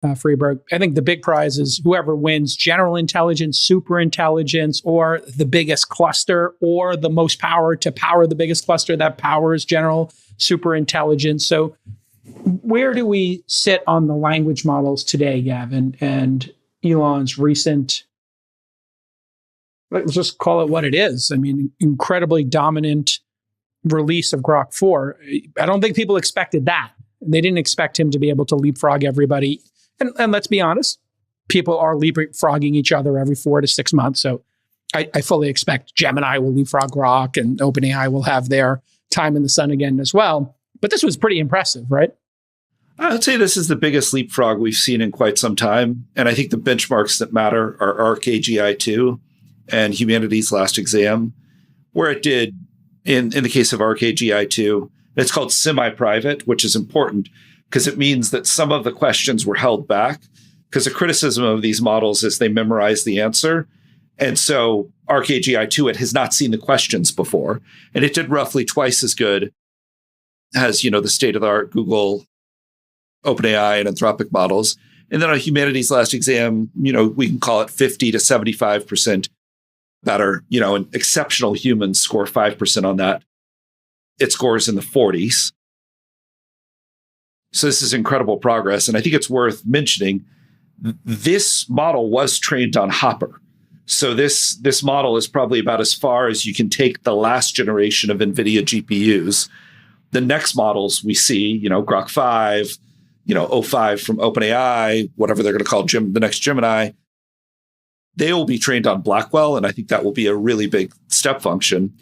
Freeberg. I think the big prize is whoever wins general intelligence, superintelligence, or the biggest cluster, or the most power to power the biggest cluster that powers general superintelligence. So where do we sit on the language models today, Gavin, and Elon's recent, let's just call it what it is. I mean, incredibly dominant release of Grok 4. I don't think people expected that. They didn't expect him to be able to leapfrog everybody. And let's be honest, people are leapfrogging each other every 4 to 6 months. So I fully expect Gemini will leapfrog Grok and OpenAI will have their time in the sun again as well. But this was pretty impressive, right? I'd say this is the biggest leapfrog we've seen in quite some time. And I think the benchmarks that matter are ARC AGI 2 and Humanity's Last Exam, where it did, in the case of ARC AGI 2, it's called semi-private, which is important because it means that some of the questions were held back, because the criticism of these models is they memorize the answer. And so ARC AGI 2, it has not seen the questions before. And it did roughly twice as good as, the state-of-the-art Google, OpenAI, and Anthropic models. And then on Humanity's Last Exam, we can call it 50 to 75% better. And exceptional humans score 5% on that. It scores in the 40s. So this is incredible progress. And I think it's worth mentioning, this model was trained on Hopper. So this model is probably about as far as you can take the last generation of NVIDIA GPUs. The next models we see, Grok 5, O5 from OpenAI, whatever they're going to call the next Gemini, they will be trained on Blackwell. And I think that will be a really big step function.